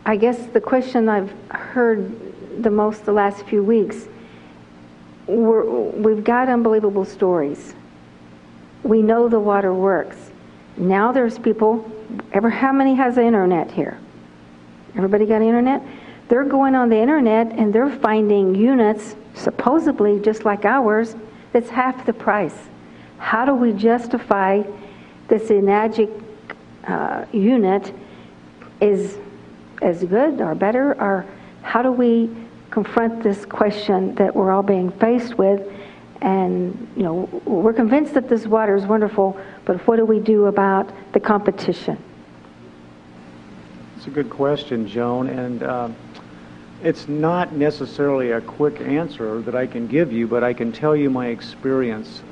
I guess the question I've heard the most the last few weeks, we've got unbelievable stories. We know the water works. Now there's people, how many has the internet here? Everybody got internet? They're going on the internet and they're finding units, supposedly just like ours, that's half the price. How do we justify this Enagic unit is as good or better? Or how do we confront this question that we're all being faced with? And, you know, we're convinced that this water is wonderful, but what do we do about the competition? It's a good question, Joan, and it's not necessarily a quick answer that I can give you, but I can tell you my experience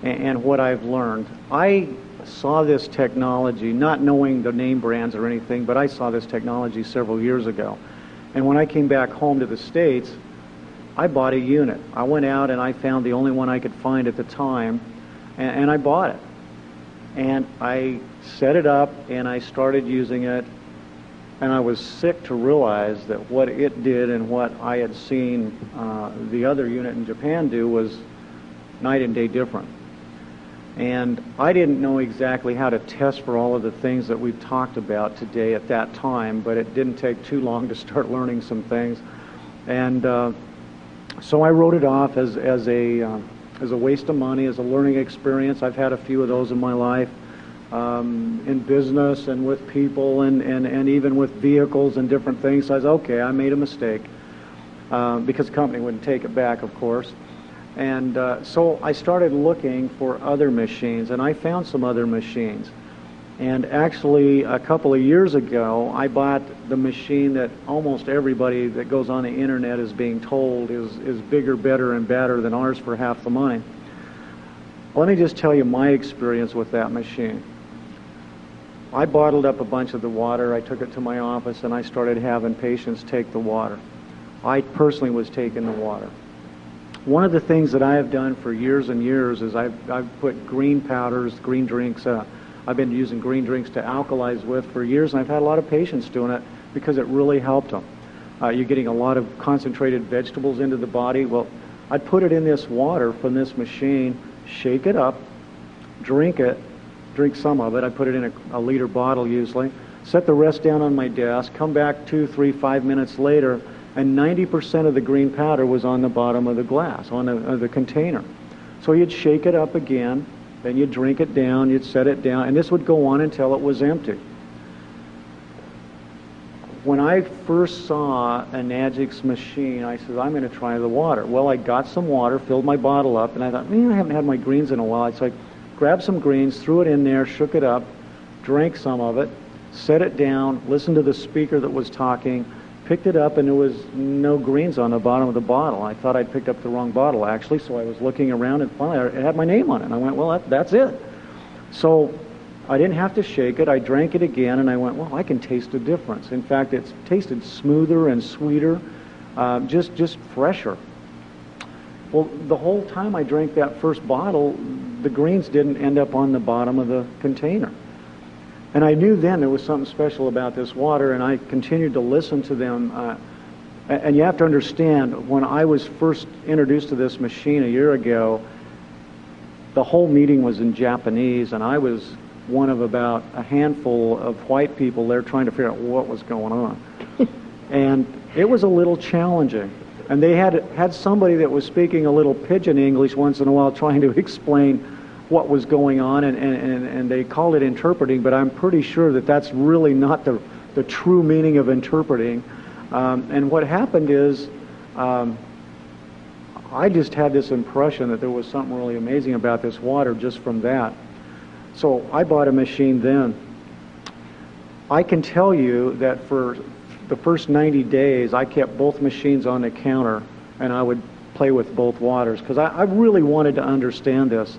and what I've learned. I saw this technology, not knowing the name brands or anything, but I saw this technology several years ago. And when I came back home to the States, I bought a unit. I went out and I found the only one I could find at the time, and I bought it. And I set it up and I started using it, and I was sick to realize that what it did and what I had seen the other unit in Japan do was night and day different. And I didn't know exactly how to test for all of the things that we've talked about today at that time, but it didn't take too long to start learning some things. And so I wrote it off as a waste of money, as a learning experience. I've had a few of those in my life, in business and with people and even with vehicles and different things. So I said, okay, I made a mistake, because the company wouldn't take it back, of course. And so I started looking for other machines, and I found some other machines. And actually, a couple of years ago, I bought the machine that almost everybody that goes on the internet is being told is bigger, better, and better than ours for half the money. Let me just tell you my experience with that machine. I bottled up a bunch of the water, I took it to my office, and I started having patients take the water. I personally was taking the water. One of the things that I have done for years and years is I've put green powders, green drinks, I've been using green drinks to alkalize with for years, and I've had a lot of patients doing it because it really helped them. You're getting a lot of concentrated vegetables into the body. Well, I'd put it in this water from this machine, shake it up, drink some of it. I put it in a liter bottle usually, set the rest down on my desk, come back 2, 3, 5 minutes later, and 90% of the green powder was on the bottom of the glass, on the container. So you'd shake it up again, then you'd drink it down, you'd set it down, and this would go on until it was empty. When I first saw Enagic's machine, I said, I'm going to try the water. Well, I got some water, filled my bottle up, and I thought, I haven't had my greens in a while. So I grabbed some greens, threw it in there, shook it up, drank some of it, set it down, listened to the speaker that was talking, picked it up, and there was no greens on the bottom of the bottle. I thought I'd picked up the wrong bottle, actually, so I was looking around, and finally it had my name on it. And I went, well, that's it. So I didn't have to shake it. I drank it again, and I went, well, I can taste a difference. In fact, it tasted smoother and sweeter, just fresher. Well, the whole time I drank that first bottle, the greens didn't end up on the bottom of the container. And I knew then there was something special about this water, and I continued to listen to them. And you have to understand, when I was first introduced to this machine a year ago, the whole meeting was in Japanese, and I was one of about a handful of white people there trying to figure out what was going on. And it was a little challenging. And they had somebody that was speaking a little pidgin English once in a while trying to explain what was going on, and they called it interpreting, but I'm pretty sure that that's really not the true meaning of interpreting. And what happened is I just had this impression that there was something really amazing about this water just from that. So I bought a machine then. I can tell you that for the first 90 days I kept both machines on the counter, and I would play with both waters because I really wanted to understand this.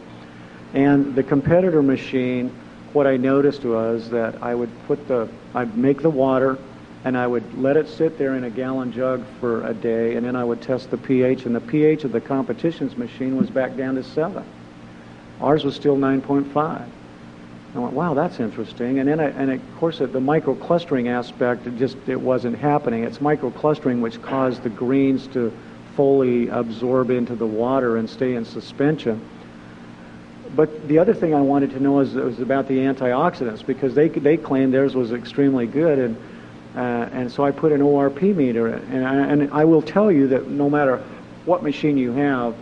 And the competitor machine, what I noticed was that I'd make the water, and I would let it sit there in a gallon jug for a day, and then I would test the pH, and the pH of the competition's machine was back down to 7. Ours was still 9.5. I went, wow, that's interesting. And then, of course, the microclustering aspect, it wasn't happening. It's microclustering which caused the greens to fully absorb into the water and stay in suspension. But the other thing I wanted to know was about the antioxidants, because they claimed theirs was extremely good, and so I put an ORP meter in. And I will tell you that no matter what machine you have,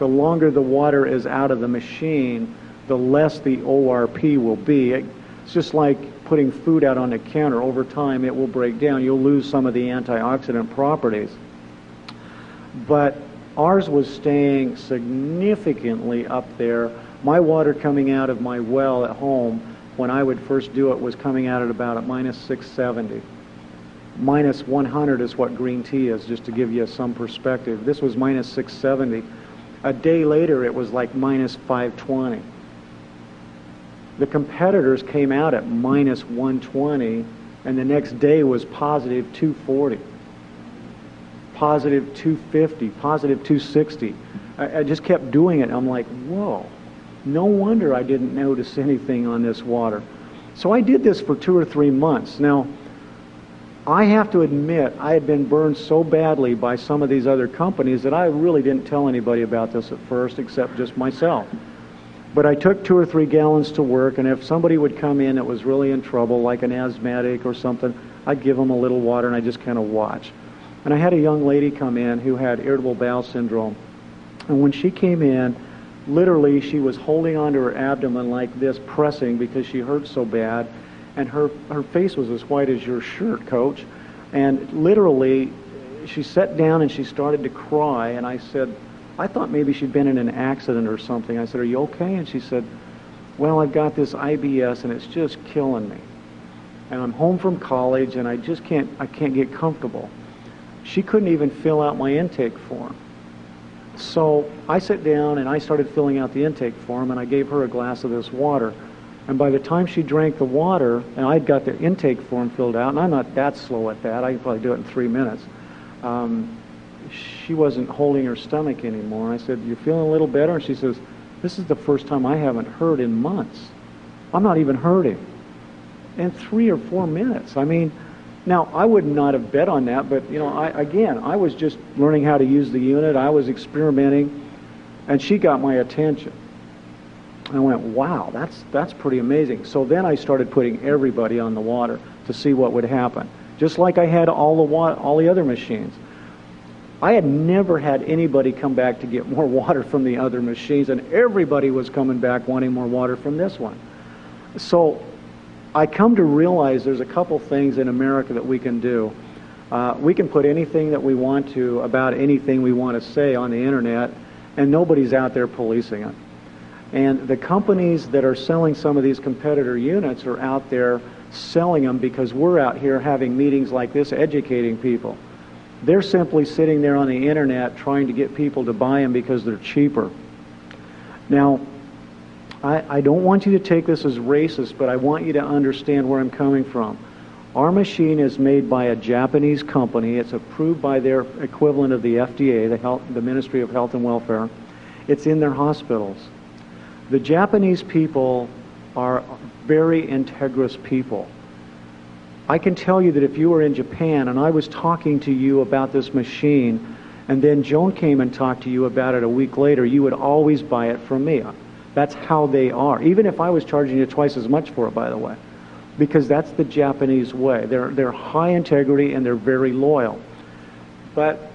the longer the water is out of the machine, the less the ORP will be. It's just like putting food out on the counter. Over time, it will break down. You'll lose some of the antioxidant properties. But ours was staying significantly up there. My water coming out of my well at home, when I would first do it, was coming out at about minus 670. Minus 100 is what green tea is, just to give you some perspective. This was minus 670. A day later, it was like minus 520. The competitors came out at minus 120, and the next day was positive 240, positive 250, positive 260. I just kept doing it. I'm like, whoa, no wonder I didn't notice anything on this water. So I did this for 2 or 3 months. Now, I have to admit, I had been burned so badly by some of these other companies that I really didn't tell anybody about this at first, except just myself. But I took 2 or 3 gallons to work, and if somebody would come in that was really in trouble, like an asthmatic or something, I'd give them a little water, and I just kind of watch. And I had a young lady come in who had irritable bowel syndrome. And when she came in, literally she was holding onto her abdomen like this, pressing because she hurt so bad. And her face was as white as your shirt, Coach. And literally, she sat down and she started to cry, and I said, I thought maybe she'd been in an accident or something. I said, are you okay? And she said, well, I've got this IBS and it's just killing me. And I'm home from college and I can't get comfortable. She couldn't even fill out my intake form. So I sat down and I started filling out the intake form, and I gave her a glass of this water. And by the time she drank the water, and I'd got the intake form filled out, and I'm not that slow at that, I could probably do it in 3 minutes, she wasn't holding her stomach anymore. I said, you're feeling a little better? And she says, this is the first time I haven't hurt in months. I'm not even hurting. In 3 or 4 minutes. I mean, now, I would not have bet on that, but, you know, I was just learning how to use the unit. I was experimenting, and she got my attention. I went, wow, that's pretty amazing. So then I started putting everybody on the water to see what would happen, just like I had all the other machines. I had never had anybody come back to get more water from the other machines, and everybody was coming back wanting more water from this one. So I come to realize there's a couple things in America that we can do. We can put anything that we want to about anything we want to say on the internet, and nobody's out there policing it. And the companies that are selling some of these competitor units are out there selling them because we're out here having meetings like this, educating people. They're simply sitting there on the internet trying to get people to buy them because they're cheaper. Now, I don't want you to take this as racist, but I want you to understand where I'm coming from. Our machine is made by a Japanese company. It's approved by their equivalent of the FDA, the Ministry of Health and Welfare. It's in their hospitals. The Japanese people are very integrous people. I can tell you that if you were in Japan and I was talking to you about this machine, and then Joan came and talked to you about it a week later, you would always buy it from me. That's how they are. Even if I was charging you twice as much for it, by the way, because that's the Japanese way. They're high integrity and they're very loyal. But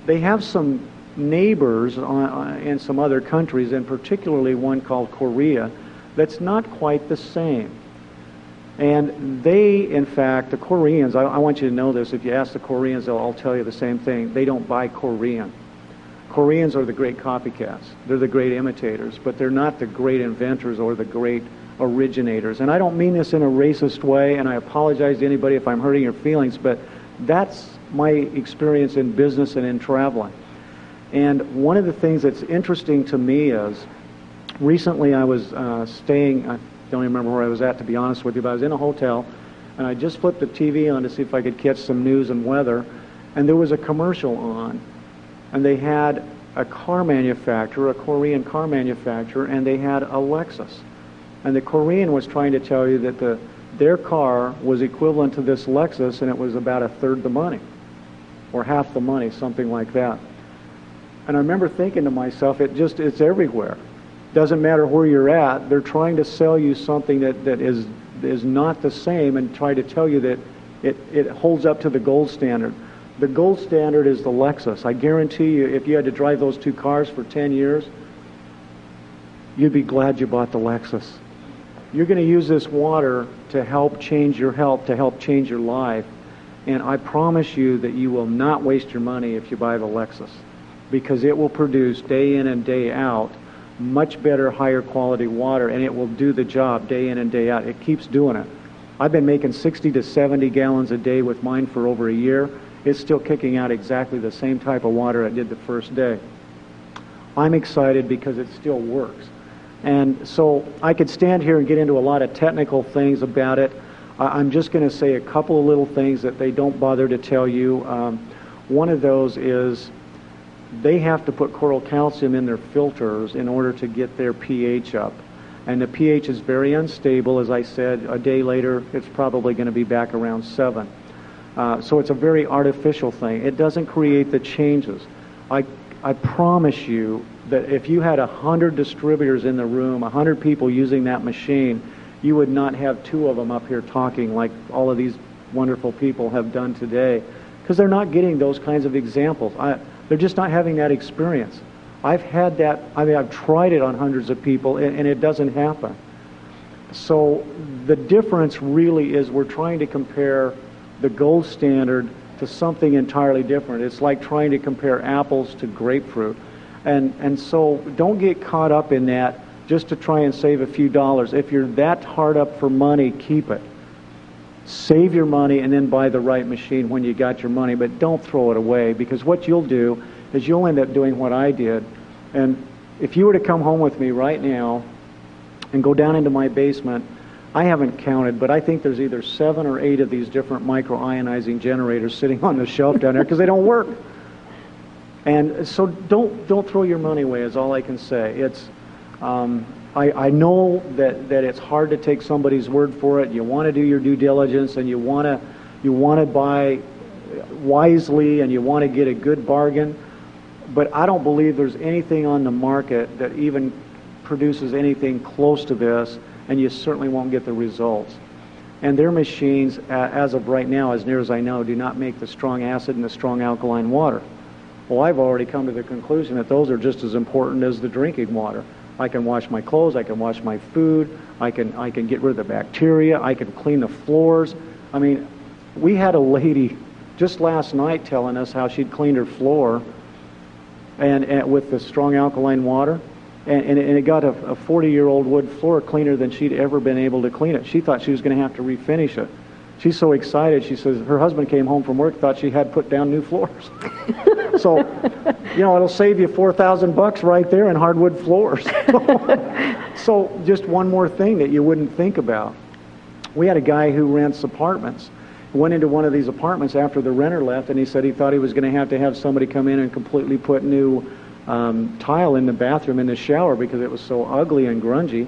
they have some neighbors in some other countries, and particularly one called Korea, that's not quite the same. And they, in fact, the Koreans, I want you to know this, if you ask the Koreans, they'll all tell you the same thing. They don't buy Korean. Koreans are the great copycats. They're the great imitators, but they're not the great inventors or the great originators. And I don't mean this in a racist way, and I apologize to anybody if I'm hurting your feelings, but that's my experience in business and in traveling. And one of the things that's interesting to me is, recently I was staying, I don't even remember where I was at, to be honest with you, but I was in a hotel, and I just flipped the TV on to see if I could catch some news and weather, and there was a commercial on, and they had a car manufacturer, a Korean car manufacturer, and they had a Lexus. And the Korean was trying to tell you that their car was equivalent to this Lexus, and it was about a third the money, or half the money, something like that. And I remember thinking to myself, it's everywhere. Doesn't matter where you're at, they're trying to sell you something that is not the same, and try to tell you that it holds up to the gold standard. The gold standard is the Lexus. I guarantee you, if you had to drive those two cars for 10 years, you'd be glad you bought the Lexus. You're going to use this water to help change your health, to help change your life. And I promise you that you will not waste your money if you buy the Lexus, because it will produce day in and day out much better, higher quality water, and it will do the job day in and day out. It keeps doing it. I've been making 60 to 70 gallons a day with mine for over a year. It's still kicking out exactly the same type of water it did the first day. I'm excited because it still works. And so I could stand here and get into a lot of technical things about it. I'm just going to say a couple of little things that they don't bother to tell you. One of those is they have to put coral calcium in their filters in order to get their pH up. And the pH is very unstable. As I said, a day later, it's probably going to be back around 7. So it's a very artificial thing. It doesn't create the changes. I promise you that if you had 100 distributors in the room, 100 people using that machine, you would not have 2 of them up here talking like all of these wonderful people have done today, because they're not getting those kinds of examples. They're just not having that experience. I've had that. I mean, I've tried it on hundreds of people, and it doesn't happen. So the difference really is we're trying to compare the gold standard to something entirely different. It's like trying to compare apples to grapefruit. And so don't get caught up in that just to try and save a few dollars. If you're that hard up for money, keep it. Save your money and then buy the right machine when you got your money, but don't throw it away, because what you'll do is you'll end up doing what I did. And if you were to come home with me right now and go down into my basement, I haven't counted, but I think there's either 7 or 8 of these different micro-ionizing generators sitting on the shelf down there because they don't work. And so don't throw your money away is all I can say. It's I know that it's hard to take somebody's word for it. You want to do your due diligence, and you want to buy wisely, and you want to get a good bargain. But I don't believe there's anything on the market that even produces anything close to this, and you certainly won't get the results. And their machines, as of right now, as near as I know, do not make the strong acid and the strong alkaline water. Well, I've already come to the conclusion that those are just as important as the drinking water. I can wash my clothes, I can wash my food, I can get rid of the bacteria, I can clean the floors. I mean, we had a lady just last night telling us how she'd cleaned her floor and with the strong alkaline water, and it got a 40-year-old wood floor cleaner than she'd ever been able to clean it. She thought she was going to have to refinish it. She's so excited. She says her husband came home from work, thought she had put down new floors. So, it'll save you $4,000 right there in hardwood floors. So just one more thing that you wouldn't think about. We had a guy who rents apartments. He went into one of these apartments after the renter left, and he said he thought he was going to have somebody come in and completely put new tile in the bathroom, in the shower, because it was so ugly and grungy.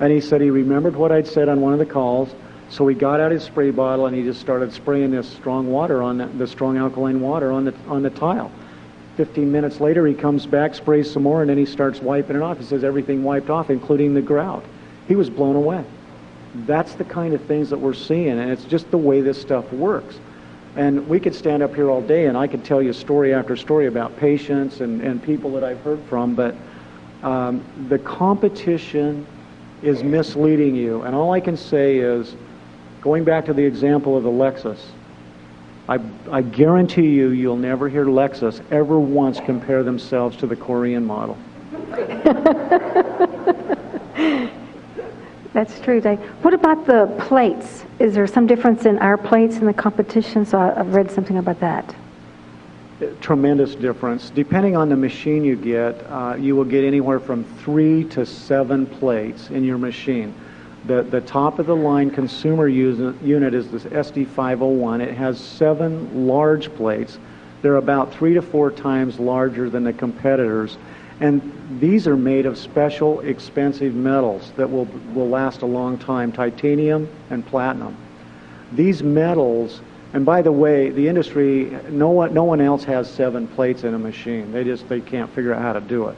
And he said he remembered what I'd said on one of the calls, so he got out his spray bottle and he just started spraying this strong water on the strong alkaline water on the tile. 15 minutes later, he comes back, sprays some more, and then he starts wiping it off. He says everything wiped off, including the grout. He was blown away. That's the kind of things that we're seeing, and it's just the way this stuff works. And we could stand up here all day, and I could tell you story after story about patients and people that I've heard from, but the competition is misleading you. And all I can say is, going back to the example of the Lexus, I guarantee you'll never hear Lexus ever once compare themselves to the Korean model. That's true, Dave. What about the plates? Is there some difference in our plates in the competition? So I've read something about that. Tremendous difference. Depending on the machine you get, you will get anywhere from 3 to 7 plates in your machine. The top of the line consumer unit is this SD501. It has 7 large plates. They're about 3 to 4 times larger than the competitors. And these are made of special, expensive metals that will last a long time, titanium and platinum. These metals, and by the way, the industry, no one else has 7 plates in a machine. They can't figure out how to do it.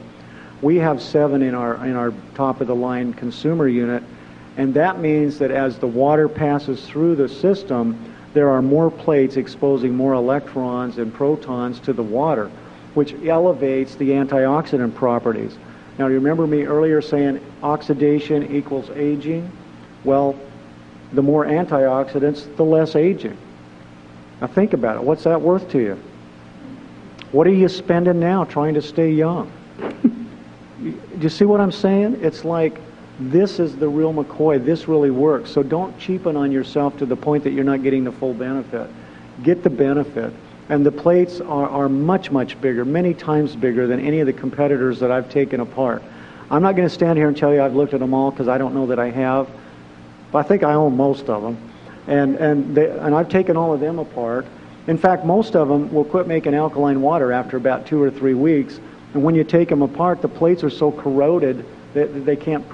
We have 7 in our top of the line consumer unit, and that means that as the water passes through the system, there are more plates exposing more electrons and protons to the water, which elevates the antioxidant properties. Now, you remember me earlier saying oxidation equals aging? Well, the more antioxidants, the less aging. Now think about it. What's that worth to you? What are you spending now trying to stay young? Do you see what I'm saying? It's like, this is the real McCoy. This really works. So don't cheapen on yourself to the point that you're not getting the full benefit. Get the benefit. And the plates are much, much bigger, many times bigger than any of the competitors that I've taken apart. I'm not going to stand here and tell you I've looked at them all, because I don't know that I have. But I think I own most of them. And I've taken all of them apart. In fact, most of them will quit making alkaline water after about 2 or 3 weeks. And when you take them apart, the plates are so corroded that they can't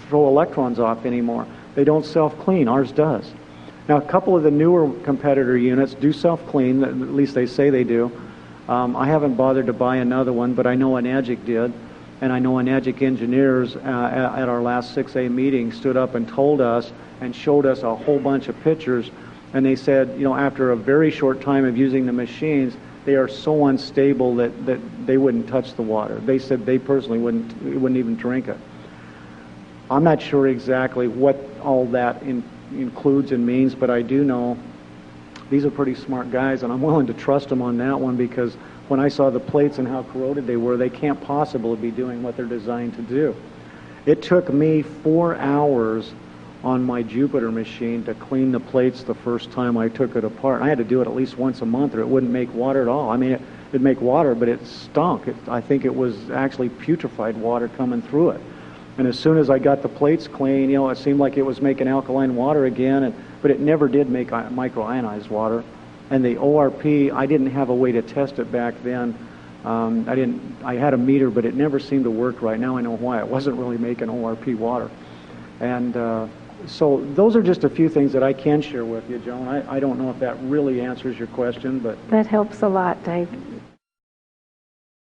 throw electrons off anymore. They don't self-clean. Ours does. Now, a couple of the newer competitor units do self-clean, at least they say they do. I haven't bothered to buy another one, but I know Enagic did. And I know Enagic engineers at our last 6A meeting stood up and told us and showed us a whole bunch of pictures. And they said, you know, after a very short time of using the machines, they are so unstable that they wouldn't touch the water. They said they personally wouldn't even drink it. I'm not sure exactly what all that includes and means, but I do know these are pretty smart guys, and I'm willing to trust them on that one, because when I saw the plates and how corroded they were, they can't possibly be doing what they're designed to do. It took me 4 hours on my Jupiter machine to clean the plates the first time I took it apart. I had to do it at least once a month, or it wouldn't make water at all. I mean, it'd make water, but it stunk. I think it was actually putrefied water coming through it. And as soon as I got the plates clean, you know, it seemed like it was making alkaline water again, but it never did make microionized water. And the ORP, I didn't have a way to test it back then. I had a meter, but it never seemed to work right. Now I know why. It wasn't really making ORP water. And so those are just a few things that I can share with you, Joan. I don't know if that really answers your question, but... That helps a lot, Dave.